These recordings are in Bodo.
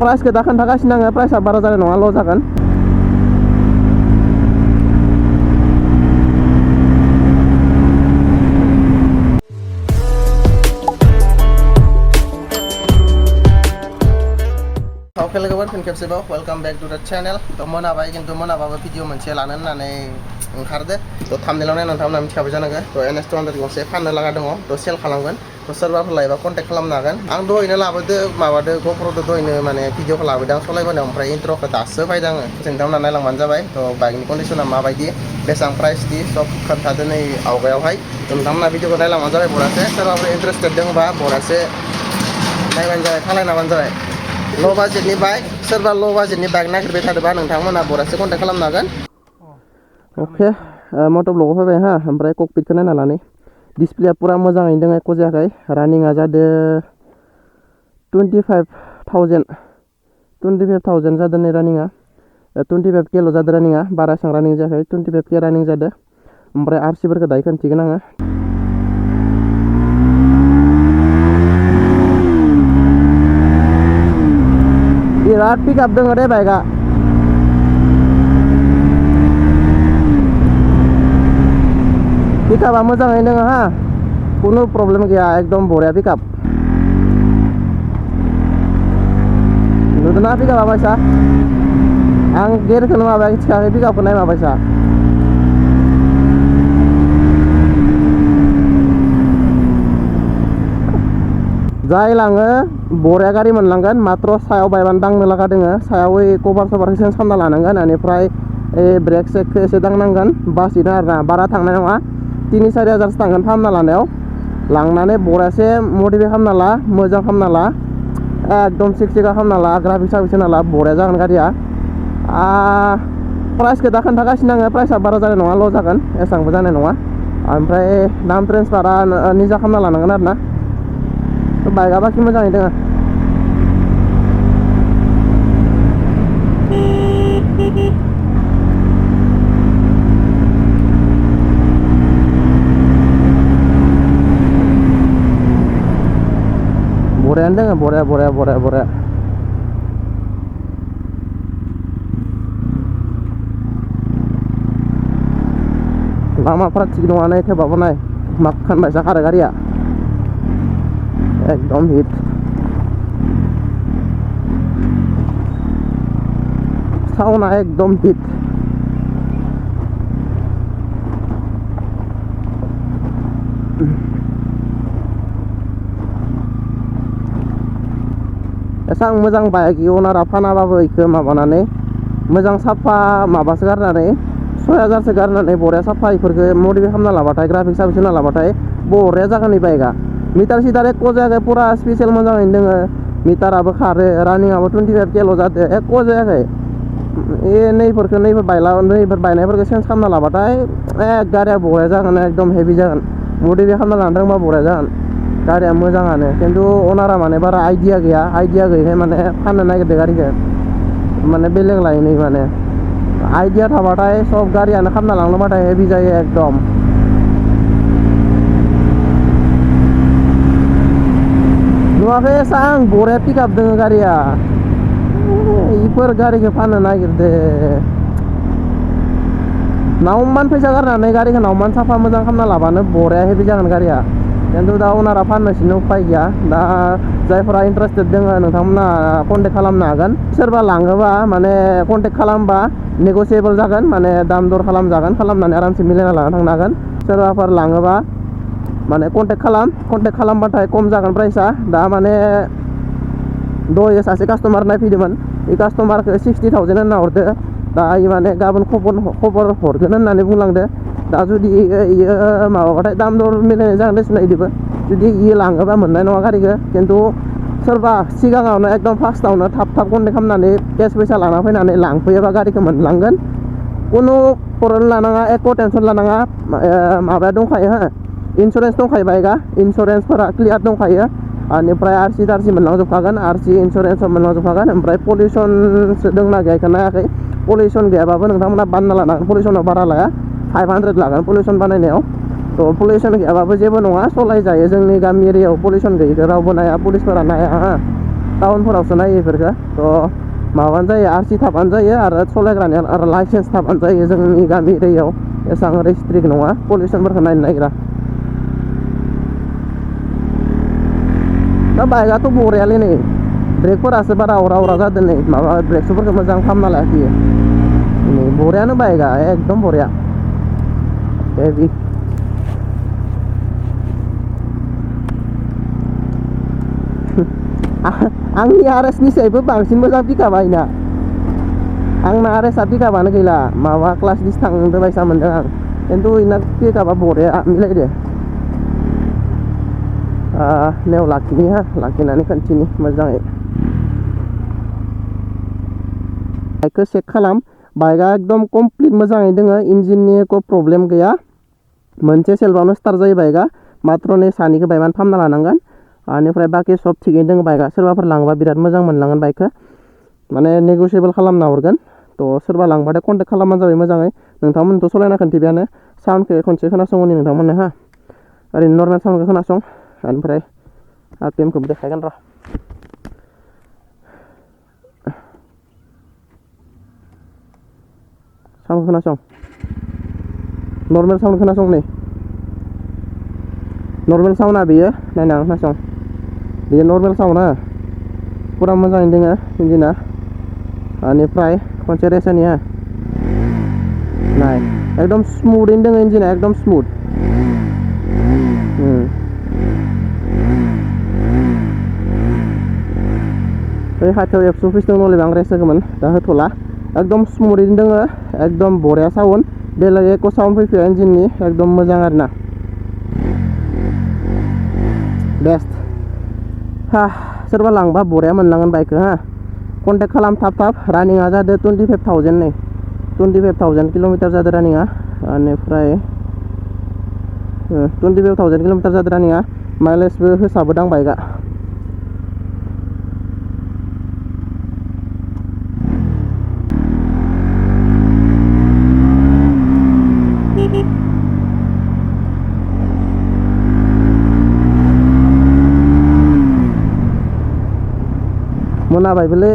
प्राइसखौ दा खोन्थागासिनो आङो प्राइसआ बारा जानाय नङा ल' जागोन ओके लोगोफोर फिन खेबसेबाव वेलकाम बैक टू द चैनल तो मोनाबाय किन्तु मोनाबाबो भिडिअ मोनसे लानो होननानै ओंखारदो तो थाम्बनेलाव नायनानै नोंथांमोना मिथिखाबाय जानांगौ तो NS200 गंसे फाननो लागा दङ तो सेल खालामगोन तो सोरबाफोर लायोबा कन्टेक्ट खालामनो हागोन आं दहायनो लाबोदो माबादो ग'प्र'दो दहायनो माने भिडिअखौ लाबोदों आं सलायबोनायाव ओमफ्राय इन्ट्र'खौ दासो फैदों आङो नोंथांमोना नायलांबानो जाबाय तो बाइकनि कन्डिशना माबायदि बेसेबां प्राइसनि सब खोन्थादो नै आवगायावहाय नोंथांमोना भिडिअखौ नायलांबानो जाबाय बरासे सोरबाफोर इन्टारेस्टेड दंबा बरासे नायबानो जाबाय खालायनाबानो जाबाय ल' बाजेटनि बाइक सोरबा ल' बाजेटनि बाइक नागिरबाय थादोंबा नोंथांमोना बरासे कन्टेक्ट खालामनो हागोन अके मटर ब्लगआव फैबाय हा ओमफ्राय ककपिटखौ नायना लानाय डिसप्लेया पुरा मोजाङैनो दङ एख' जायाखै रानिंआ जादों 25,000 जादों नै रानिंआ 25K जादों रानिंआ बारा एसेबां रानिं जायाखै 25K रानिं जादों ओमफ्राय आरसिफोरखौ दायो खोन्थिगोन आङो बिराद पिकआप दङ दे बाइकआ पिकआपआ मोजाङैनो दङ हा कुनु प्रब्लेम गैया एकदम बरिया पिकआप नुदोंना पिकआपआ बायसा आं गेरखौनो माबाया थिखाखै पिकआपखौ नाय माबायसा जाय लाङो बरिया गारि मोनलांगोन मात्र सायाव बायबानो दांनो लागा दोङो सायाव कभार सभार चेन्ज खालामना लानांगोन बेनिफ्राय ब्रेक सेकखौ एसे दांनांगोन बासिनो आरोना बारा थांनाय नङा 3-4 हाजारसो थांगोन फाहामना लानायाव लांनानै बरियासे मडिफाइ खालामना ला मोजां खालामना ला एकदम सिक्सिका खालामना ला ग्राफिक्स सार्भिस होना ला बरिया जागोन गारिया प्राइसखौ दा खोन्थागासिनो आङो प्राइसआ बारा जानाय नङा ल' जागोन एसेबांबो जानाय नङा ओमफ्राय दाम ट्रेन्सफारा निजा खालामना लानांगोन आरोना बाइकआ बाखि मोजाङै दङ बरियानो दङ बरिया लामाफोरा थिग नङा नाय थेवबाबो नाय माखखान बायसा खारो गारिया एकदम हिट साउन्डआ एकदम हिट एसां मोजां बाइक अनारा फानाबाबो इखो माबानानै मोजां साफा माबासो गारनानै 6,000सो गारनानै बरिया साफा इफोरखो मडिफाइ खालामना लाबाथाय ग्राफिक्स सार्भिस होना लाबाथाय बरिया जागोन इ बाइकआ मिटार सिटार एख' जायाखै पुरा स्पेसियल मोजाङैनो दोङो मिटाराबो खारो रानिंआबो 25K जादों एख' जायाखै नैफोर बायनायफोरखौ चेन्ज खालामना लाबाथाय गारिया बरिया जागोन एकदम हेभि जागोन मडिफाइ खालामना लानो रोंबा बरिया जागोन गारिया मोजाङानो खिन्थु अनारा माने बारा आइडिया गैयैखाय माने फाननो नागिरदों गारिखौ माने बेलेग लायनै माने आइडिया थाबाथाय सब गारियानो खालामना लांनोबाथाय हेभि जायो एकदम नुवाखै एसां बरिया पिकआप दङ गारिया इफोर गारिखौ फाननो नागिरदो नावमान फैसा गारनानै गारिखौ नावमान साफा मोजां खालामना लाबानो बरिया हेभि जागोन गारिया खिन्थु दा अनारा फाननोसिनो उपाय गैया दा जायफोरा इन्टारेस्टेड दङ नोंथांमोना कन्टेक्ट खालामनो हागोन सोरबा लाङोबा माने कन्टेक्ट खालामबा नेगसियेबल जागोन माने दाम दर खालामजागोन खालामनानै आरामसे मिलायना लाना थांनो हागोन सोरबाफोर लाङोबा माने कन्टेक्ट खालामबाथाय खम जागोन प्राइसआ दा माने दहाय सासे कास्टमार नायफैदोंमोन बे कास्टमारखौ 60,000 होनना हरदो दा माने गाबोन खबर हरगोन होननानै बुंलांदो दा जुदि इयो माबाबाथाय दाम दर मिलायनाय जागोन देसुन इदिबो जुदि इयो लाङोबा मोननाय नङा गारिखौ खिन्थु सोरबा सिगाङावनो एकदम फार्स्टआवनो थाब कन्टेक्ट खालामनानै केस फैसा लाना फैनानै लांफैयोबा गारिखौ मोनलांगोन कुनु प्रब्लेम लानाङा एख' टेनसन लानाङा माबाया दंखायो हो इन्सुरेन्स दंखायो बाइकआ इन्सुरेन्सफोरा क्लियार दंखायो बेनिफ्राय आरसि टारसि मोनलांजोबखागोन आरसि इन्सुरेन्स मोनलांजोबखागोन ओमफ्राय पलिउसनसो दंना गैया बेखौ नायाखै पलिउसन गैयाबाबो नोंथांमोना बानायना लानांगोन पलिउसनाव बारा लाया 500 लागोन पलिउसन बानायनायाव तो पलिउसन गैयाबाबो जेबो नङा सलाय जायो जोंनि गामि एरियायाव पलिउसन गैयिखौ रावबो नाया पुलिसफोरा नाया टाउनफोरावसो नायो बेफोरखौ थ' माबानो जायो आरसि थाबानो जायो आरो सालायग्रानिया आरो लाइसेन्स थाबानो जायो जोंनि गामि एरियायाव एसेबां रेस्ट्रिक्ट नङा पलिउसनफोरखौ नायनो नागिरा दा बाइकआथ' बरियालै नै ब्रेकफोरासो बारा अरा अरा जादों नै माबा ब्रेकसफोरखौ मोजां खालामना लाखियो नै बरियानो बाइकआ एकदम बरिया हेभि आंनि आरएसनि सायबो बांसिन मोजां पिकआपा इना आंना आरएसआ पिकआपानो गैला माबा क्लास डिस थांदो बायसा मोनदों आं खिन्थु इना पिकआपा बरिया मिलायदो नेव लाखिनि हा लाखिनानै खोन्थिनि मोजाङै बाइकखौ चेक खालाम बाइकआ एकदम कमप्लिट मोजाङै दोङो इन्जिननि एख' प्रब्लेम गैया मोनसे सेल्फआवनो स्टार्ट जायो बाइकआ मात्र नै सानिखौ बायमान फाहामना लानांगोन बेनिफ्राय बाखि सब थिगैनो दङ बाइकआ सोरबाफोर लांबा बिराद मोजां मोनलांगोन बाइकखौ माने नेगसियेबल खालामना हरगोन थ' सोरबा लांबाथाय कन्टेक्ट खालामबानो जाबाय मोजाङै नोंथांमोनथ' सलायना खोन्थिबायानो साउन्डखौ खनसे खोनासंनि नोंथांमोननो हा ओरैनो नर्मेल साउन्डखौ खोनासं ओमफ्राय आरपिएमखौबो देखायगोन र' साउन्ड खोनासं नर्मेल साउन्ड खोनासं नै नर्मेल साउन्डआ बेयो नायना खोनासं बेयो नर्मेल साउन्डआ पुरा मोजाङै दोङो इन्जिना बेनिफ्राय खनसे रेसनि हा नाय एकदम स्मुथैनो दोङो इन्जिना एकदम स्मुथ बै खाथियाव एबसु अफिस दं नले आं रेस होगौमोन दा होथ'ला एकदम स्मुथैनो दोङो एकदम बरिया साउन्ड बेलेग एख' साउन्ड फैफिया इन्जिननि एकदम मोजां आरोना बेस्ट सोरबा लांबा बरिया मोनलांगोन बाइकखौ हा कन्टेक्ट खालाम थाब थाब रानिंआ जादों 25,000 नै 25,000 किल'मिटार जादों रानिंआ बेनिफ्राय 25,000 किल'मिटार जादों रानिंआ माइलेजबो होसाबोदां बाइकआ मोनाबायबोलै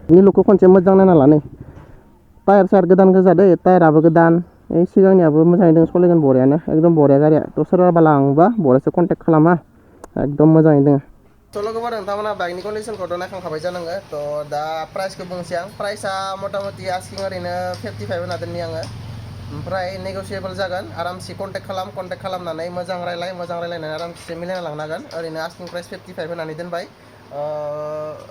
नि लुकखौ खनसे मोजां नायना ला नै टायार गोदान गोजा दै टायाराबो गोदान ओइ सिगांनियाबो मोजाङै दङ सलिगोन बरियानो एकदम बरिया गारिया थ' सोरबाबा लाङोबा बरियासो कन्टेक्ट खालामा एकदम मोजाङै दङ थ' लोगोफोर नोंथांमोना बाइकनि कन्डिसनखौथ' नायखांखाबाय जानांगो थ' दा प्राइसखौ बुंसै आं प्राइसआ मथा मथि आस्किं ओरैनो 55 होना दोननि आङो ओमफ्राय नेगसियेबल जागोन आरामसे कन्टेक्ट खालामनानै मोजां रायलायनानै आरामसे मिलायना लांनो हागोन ओरैनो आस्किं प्राइस 55 होनानै दोनबाय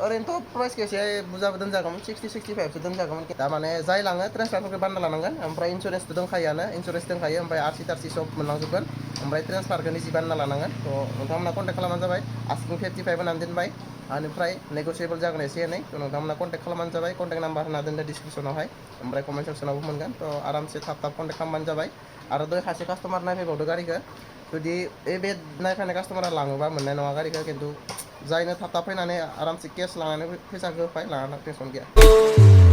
ओरैनोथ' प्राइसखौ एसे बुरजाबो दोनजागौमोन 60-65सो दोनजागौमोन दा माने जाय लाङो ट्रेन्सफारफोरखौ बानायना लानांगोन ओमफ्राय इन्सुरेन्सबो दंखायोआनो इन्सुरेन्स दंखायो ओमफ्राय आरसि टारसि सब मोनलांजोबगोन ओमफ्राय ट्रेन्सफारखौ निजि बानायना लानांगोन थ' नोंथांमोना कन्टेक्ट खालामबानो जाबाय आस्किं 55 होनानै दोनबाय बेनिफ्राय नेगसियेबल जागोन एसे एनै थ' नोंथांमोना कन्टेक्ट खालामबानो जाबाय कन्टेक्ट नाम्बार होना दोनदो डिसक्रिपसनावहाय ओमफ्राय कमेन्ट सेक्सनावबो मोनगोन थ' आरामसे थाब कन्टेक्ट खालामबानो जाबाय आरो दै खासे कास्टमार नायफैबावदो गारिखौ जुदि बे नायफैनाय कास्टमारा लाङोबा मोननाय नङा गारिखौ खिन्थु जायनो थाब फैनानै आरामसे केस लानानै फैसाखौ होफाय लानानै टेनसन गैया